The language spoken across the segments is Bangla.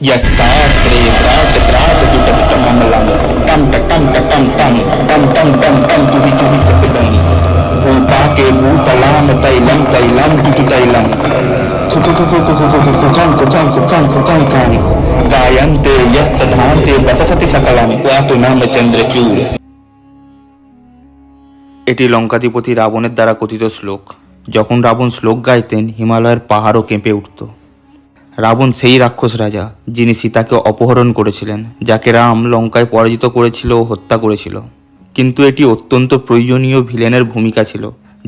यशास्त्रे द्राट द्राट दुटतकममलं टम टम टम टम टम टम टम टम तुहि तुहि चपिदं भूपाके भूतलाम तैलं तैलं दुतु तैलं कुकां गायन्ते यस्सधान्ते वससति सकलं क्वातु नाम चन्द्रचूड। এটি লঙ্কাধিপতি রাবণের দ্বারা কথিত শ্লোক। যখন রাবণ শ্লোক গাইতেন হিমালয়ের পাহাড়ও কেঁপে উঠত। রাবণ সেই রাক্ষস রাজা যিনি সীতাকে অপহরণ করেছিলেন, যাকে রাম লঙ্কায় পরাজিত করেছিল ও হত্যা করেছিল। কিন্তু এটি অত্যন্ত প্রয়োজনীয় ভিলেনের ভূমিকা ছিল,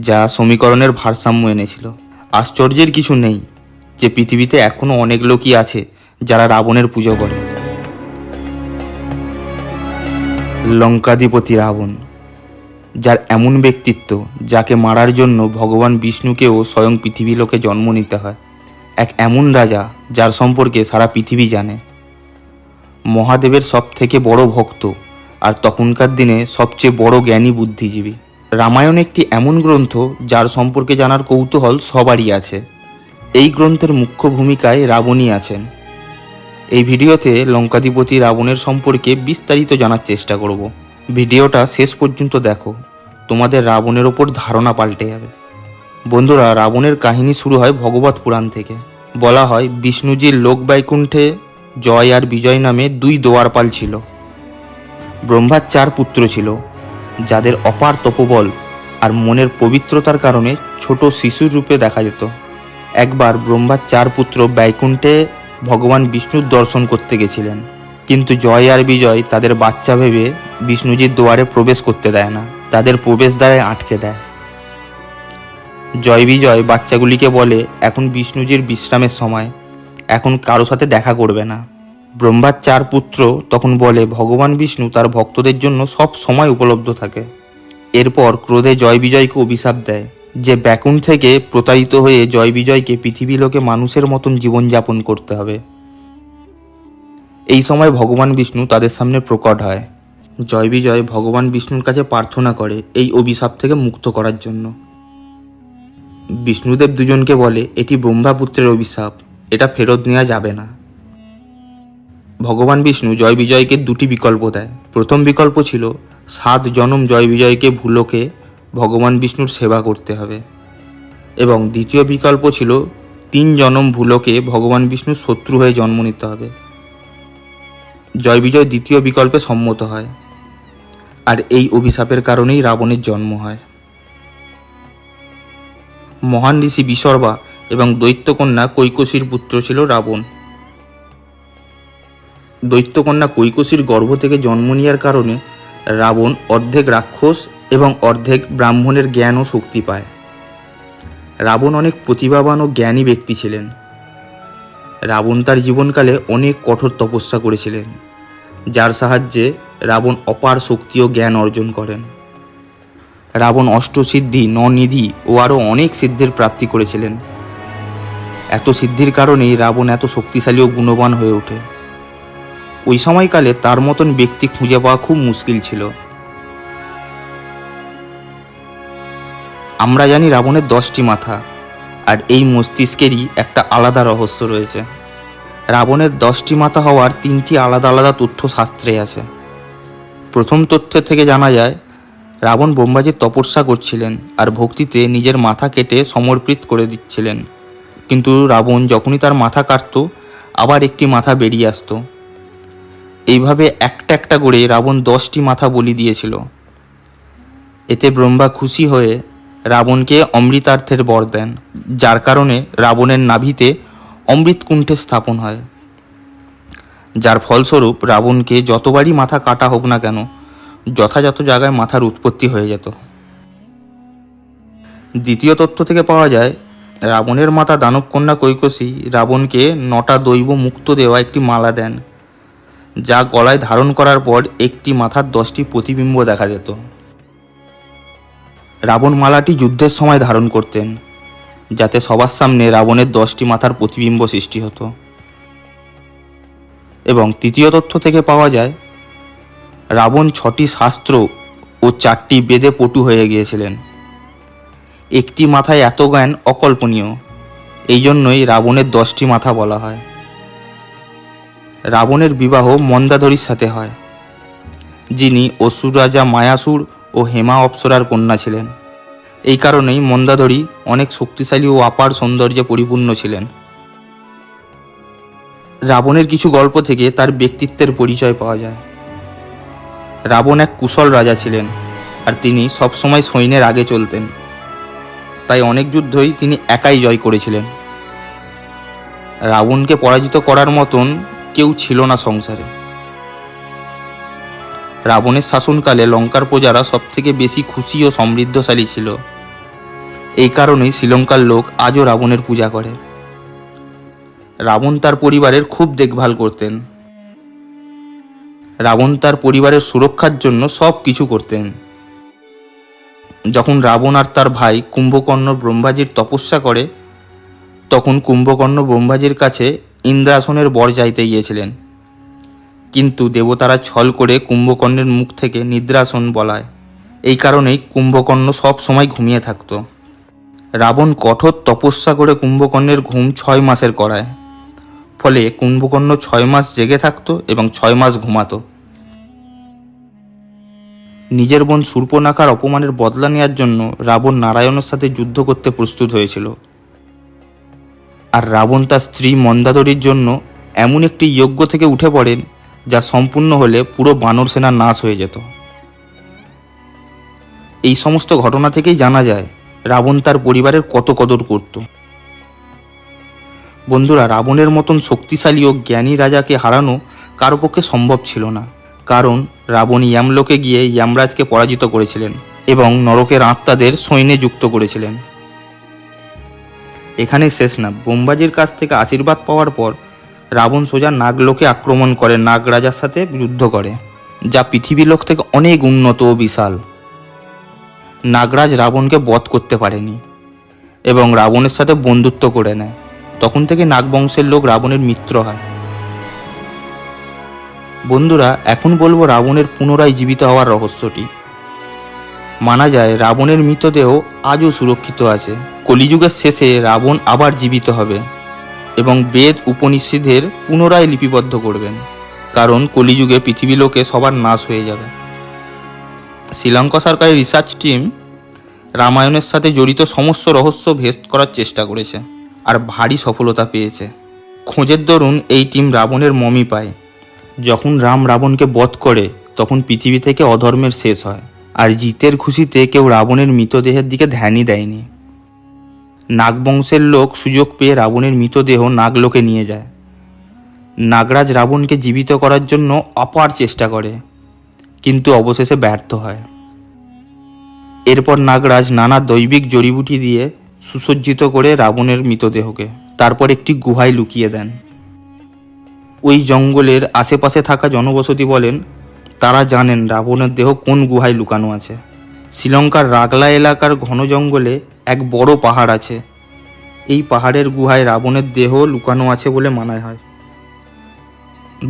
যা সমীকরণের ভারসাম্য এনেছিল। আশ্চর্যের কিছু নেই যে পৃথিবীতে এখনও অনেক লোকই আছে যারা রাবণের পুজো করে। লঙ্কাধিপতি রাবণ, যার এমন ব্যক্তিত্ব যাকে মারার জন্য ভগবান বিষ্ণুকেও স্বয়ং পৃথিবী লোকে জন্ম নিতে হয়। এক এমন রাজা যার সম্পর্কে সারা পৃথিবী জানে। মহাদেবের সব থেকে বড় ভক্ত আর তখনকার দিনে সবচেয়ে বড় জ্ঞানী বুদ্ধিজীবী। রামায়ণ একটি এমন গ্রন্থ যার সম্পর্কে জানার কৌতূহল সবারই আছে। এই গ্রন্থের মুখ্য ভূমিকায় রাবণই আছেন। এই ভিডিওতে লঙ্কাধিপতি রাবণের সম্পর্কে বিস্তারিত জানার চেষ্টা করব। ভিডিওটা শেষ পর্যন্ত দেখো, তোমাদের রাবণের ওপর ধারণা পাল্টে যাবে। বন্ধুরা, রাবণের কাহিনী শুরু হয় ভগবত পুরাণ থেকে। বলা হয় বিষ্ণুজির লোকবৈকুণ্ঠে জয় আর বিজয় নামে দুই দোয়ারপাল ছিল। ব্রহ্মার 4 পুত্র ছিল, যাদের অপার তপোবল আর মনের পবিত্রতার কারণে ছোট শিশুর রূপে দেখা যেত। একবার ব্রহ্মার 4 পুত্র বৈকুণ্ঠে ভগবান বিষ্ণুর দর্শন করতে গেছিলেন, কিন্তু জয় আর বিজয় তাদের বাচ্চা ভেবে বিষ্ণুজির দুয়ারে প্রবেশ করতে দেয় না, তাদের প্রবেশদ্বারে আটকে দেয়। জয় বিজয় বাচ্চাগুলিকে বলে এখন বিষ্ণুজির বিশ্রামের সময়, এখন কারো সাথে দেখা করবে না। ব্রহ্মার 4 পুত্র তখন বলে ভগবান বিষ্ণু তার ভক্তদের জন্য সব সময় উপলব্ধ থাকে। এরপর ক্রোধে জয় বিজয়কে অভিশাপ দেয় যে বৈকুণ্ঠ থেকে প্রতারিত হয়ে জয় বিজয়কে পৃথিবী লোকে মানুষের মতন জীবনযাপন করতে হবে। এই সময় ভগবান বিষ্ণু তাদের সামনে প্রকট হয়। জয় বিজয় ভগবান বিষ্ণুর কাছে প্রার্থনা করে এই অভিশাপ থেকে মুক্ত করার জন্য। বিষ্ণুদেব দুজনকে বলে এটি ব্রহ্মাপুত্রের অভিশাপ, এটা ফেরত নেওয়া যাবে না। ভগবান বিষ্ণু জয় বিজয়কে 2টি বিকল্প দেয়। প্রথম বিকল্প ছিল 7 জনম জয় বিজয়কে ভুলোকে ভগবান বিষ্ণুর সেবা করতে হবে, এবং দ্বিতীয় বিকল্প ছিল 3 জনম ভুলোকে ভগবান বিষ্ণুর শত্রু হয়ে জন্ম নিতে হবে। জয় বিজয় দ্বিতীয় বিকল্পে সম্মত হয়, আর এই অভিশাপের কারণেই রাবণের জন্ম হয়। মহান ঋষি বিশর্বা এবং দৈত্যকন্যা কৈকসীর পুত্র ছিল রাবণ। দৈত্যকন্যা কৈকসীর গর্ভ থেকে জন্ম নেওয়ার কারণে রাবণ অর্ধেক রাক্ষস এবং অর্ধেক ব্রাহ্মণের জ্ঞান ও শক্তি পায়। রাবণ অনেক প্রতিভাবান ও জ্ঞানী ব্যক্তি ছিলেন। রাবণ তার জীবনকালে অনেক কঠোর তপস্যা করেছিলেন, যার সাহায্যে রাবণ অপার শক্তি ও জ্ঞান অর্জন করেন। রাবণ অষ্টসিদ্ধি, 9 নিধি ও আরও অনেক সিদ্ধির প্রাপ্তি করেছিলেন। এত সিদ্ধির কারণেই রাবণ এত শক্তিশালী ও গুণবান হয়ে ওঠে। ওই সময়কালে তার মতন ব্যক্তি খুঁজে পাওয়া খুব মুশকিল ছিল। আমরা জানি রাবণের 10টি মাথা, আর এই মস্তিষ্কেরই একটা আলাদা রহস্য রয়েছে। রাবণের 10টি মাথা হওয়ার 3টি আলাদা আলাদা তথ্য শাস্ত্রে আছে। প্রথম তথ্য থেকে জানা যায় রাবণ ব্রহ্মাজির তপস্যা করছিলেন আর ভক্তিতে নিজের মাথা কেটে সমর্পিত করে দিচ্ছিলেন, কিন্তু রাবণ যখনই তার মাথা কাটত আবার একটি মাথা বেরিয়ে আসত। এইভাবে একটা একটা করে রাবণ 10টি মাথা বলি দিয়েছিল। এতে ব্রহ্মা খুশি হয়ে রাবণকে অমৃতার্থের বর দেন, যার কারণে রাবণের নাভিতে অমৃতকুণ্ঠে স্থাপন হয়, যার ফলস্বরূপ রাবণকে যতবারই মাথা কাটা হোক না কেন যথাযথ জায়গায় মাথার উৎপত্তি হয়ে যেত। দ্বিতীয় তথ্য থেকে পাওয়া যায় রাবণের মাতা দানবকন্যা কৈকসী রাবণকে 9টা দৈব মুক্ত দেওয়া একটি মালা দেন, যা গলায় ধারণ করার পর একটি মাথার 10টি প্রতিবিম্ব দেখা যেত। রাবণ মালাটি যুদ্ধের সময় ধারণ করতেন, যাতে সবার সামনে রাবণের 10টি মাথার প্রতিবিম্ব সৃষ্টি হতো। এবং তৃতীয় তথ্য থেকে পাওয়া যায় রাবণ 6টি শাস্ত্র ও 4টি বেদে পটু হয়ে গিয়েছিলেন। একটি মাথায় এত জ্ঞান অকল্পনীয়, এই জন্যই রাবণের 10টি মাথা বলা হয়। রাবণের বিবাহ মন্দাদরীর সাথে হয়, যিনি অসুর রাজা মায়াসুর ও হেমা অপ্সরার কন্যা ছিলেন। এই কারণেই মন্দাদরী অনেক শক্তিশালী ও অপার সৌন্দর্যে পরিপূর্ণ ছিলেন। রাবণের কিছু গল্প থেকে তার ব্যক্তিত্বের পরিচয় পাওয়া যায়। রাবণ এক কুশল রাজা ছিলেন, আর তিনি সবসময় সৈন্যের আগে চলতেন। তাই অনেক যুদ্ধই তিনি একাই জয় করেছিলেন। রাবণকে পরাজিত করার মতন কেউ ছিল না সংসারে। রাবণের শাসনকালে লঙ্কার প্রজারা সবথেকে বেশি খুশি ও সমৃদ্ধশালী ছিল। এই কারণেই শ্রীলঙ্কার লোক আজও রাবণের পূজা করে। রাবণ তার পরিবারের খুব দেখভাল করতেন। রাবণ তার পরিবারের সুরক্ষার জন্য সব কিছু করতেন। যখন রাবণ আর তার ভাই কুম্ভকর্ণ ব্রহ্মাজির তপস্যা করে, তখন কুম্ভকর্ণ ব্রহ্মাজির কাছে ইন্দ্রাসনের বর চাইতে গিয়েছিলেন, কিন্তু দেবতারা ছল করে কুম্ভকর্ণের মুখ থেকে নিদ্রাসন বলায়। এই কারণেই কুম্ভকর্ণ সব সময় ঘুমিয়ে থাকত। রাবণ কঠোর তপস্যা করে কুম্ভকর্ণের ঘুম 6 মাসের করায়। ফলে কুম্ভকর্ণ 6 মাস জেগে থাকত এবং 6 মাস ঘুমাতো। নিজের বোন শূর্পণখার অপমানের বদলা নেওয়ার জন্য রাবণ নারায়ণের সাথে যুদ্ধ করতে প্রস্তুত হয়েছিল। আর রাবণ তার স্ত্রী মন্দাদরীর জন্য এমন একটি যজ্ঞ থেকে উঠে পড়েন, যা সম্পূর্ণ হলে পুরো বানর সেনা নাশ হয়ে যেত। এই সমস্ত ঘটনা থেকেই জানা যায় রাবণ তার পরিবারের কত কদর করত। বন্ধুরা, রাবণের মতন শক্তিশালী ও জ্ঞানী রাজাকে হারানো কারো পক্ষে সম্ভব ছিল না, কারণ রাবণ ইয়ামলোকে গিয়ে ইয়ামরাজকে পরাজিত করেছিলেন এবং নরকের আত্মাদের সৈন্যে যুক্ত করেছিলেন। এখানেই শেষ না। ব্রহ্মাজির কাছ থেকে আশীর্বাদ পাওয়ার পর রাবণ সোজা নাগলোকে আক্রমণ করে নাগরাজার সাথে যুদ্ধ করে, যা পৃথিবীর লোক থেকে অনেক উন্নত ও বিশাল। নাগরাজ রাবণকে বধ করতে পারেনি এবং রাবণের সাথে বন্ধুত্ব করে নেয়। তখন থেকে নাগবংশের লোক রাবণের মিত্র হয়। বন্ধুরা, এখন বলবো রাবণের পুনরায় জীবিত হওয়ার রহস্যটি। মানা যায় রাবণের মৃতদেহ আজও সুরক্ষিত আছে। কলিযুগের শেষে রাবণ আবার জীবিত হবে এবং বেদ উপনিষদের পুনরায় লিপিবদ্ধ করবেন, কারণ কলিযুগে পৃথিবী লোকে সবার নাশ হয়ে যাবে। শ্রীলঙ্কা সরকারের রিসার্চ টিম রামায়ণের সাথে জড়িত সমস্ত রহস্য ভেদ করার চেষ্টা করেছে আর ভারী সফলতা পেয়েছে। খোঁজের দরুন এই টিম রাবণের মমি পায়। যখন রাম রাবণকে বধ করে, তখন পৃথিবী থেকে অধর্মের শেষ হয়, আর জিতের খুশিতে কেউ রাবণের মৃতদেহের দিকে ধ্যানই দেয়নি। নাগবংশের লোক সুযোগ পেয়ে রাবণের মৃতদেহ নাগলোকে নিয়ে যায়। নাগরাজ রাবণকে জীবিত করার জন্য অপার চেষ্টা করে, কিন্তু অবশেষে ব্যর্থ হয়। এরপর নাগরাজ নানা দৈবিক জড়িবুটি দিয়ে সুসজ্জিত করে রাবণের মৃতদেহকে তারপর একটি গুহায় লুকিয়ে দেন। ওই জঙ্গলের আশেপাশে থাকা জনবসতি বলেন তারা জানেন রাবণের দেহ কোন গুহায় লুকানো আছে। শ্রীলঙ্কার রাগলা এলাকার ঘন জঙ্গলে এক বড় পাহাড় আছে। এই পাহাড়ের গুহায় রাবণের দেহ লুকানো আছে বলে মানা হয়।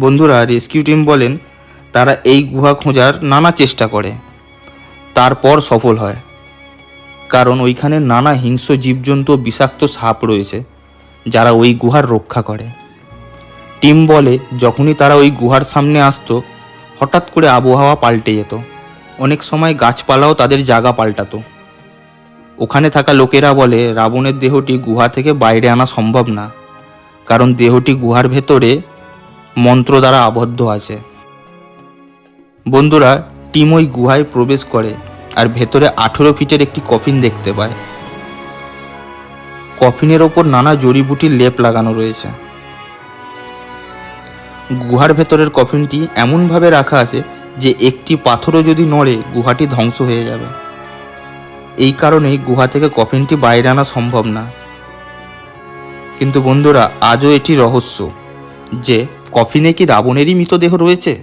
বন্ধুরা, রেস্কিউ টিম বলেন তারা এই গুহা খোঁজার নানা চেষ্টা করে, তারপর সফল হয়, কারণ ওইখানে নানা হিংস্র জীবজন্তু ও বিষাক্ত সাপ রয়েছে যারা ওই গুহার রক্ষা করে। টিম বলে যখনই তারা ওই গুহার সামনে আসতো, হঠাৎ করে আবহাওয়া পাল্টে যেত। অনেক সময় গাছপালাও তাদের জায়গা পাল্টাতো। ওখানে থাকা লোকেরা বলে রাবণের দেহটি গুহা থেকে বাইরে আনা সম্ভব না, কারণ দেহটি গুহার ভেতরে মন্ত্র দ্বারা আবদ্ধ আছে। বন্ধুরা, টিম ওই গুহায় প্রবেশ করে আর ভেতরে 18 ফিটের একটি কফিন দেখতে পায়। কফিনের ওপর নানা জড়িবুটির লেপ লাগানো রয়েছে। গুহার ভেতরের কফিনটি এমনভাবে রাখা আছে যে একটি পাথরও যদি নড়ে গুহাটি ধ্বংস হয়ে যাবে। এই কারণেই গুহা থেকে কফিনটি বাইরে আনা সম্ভব না। কিন্তু বন্ধুরা, আজও এটি রহস্য যে কফিনে কি রাবণেরই মৃতদেহ রয়েছে,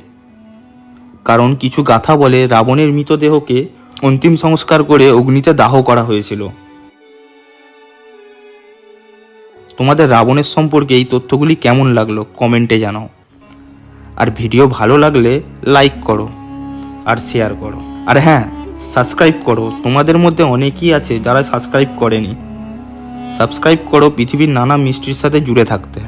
কারণ কিছু গাথা বলে রাবণের মৃতদেহকে অন্তিম সংস্কার করে অগ্নিতে দাহ করা হয়েছিল। তোমাদের রাবণের সম্পর্কে এই তথ্যগুলি কেমন লাগলো কমেন্টে জানাও। আর ভিডিও ভালো লাগলে লাইক করো আর শেয়ার করো। আর হ্যাঁ, সাবস্ক্রাইব করো। তোমাদের মধ্যে অনেকেই আছে যারা সাবস্ক্রাইব করেনি। সাবস্ক্রাইব করো পৃথিবীর নানা মিস্ট্রির সাথে জুড়ে থাকতে।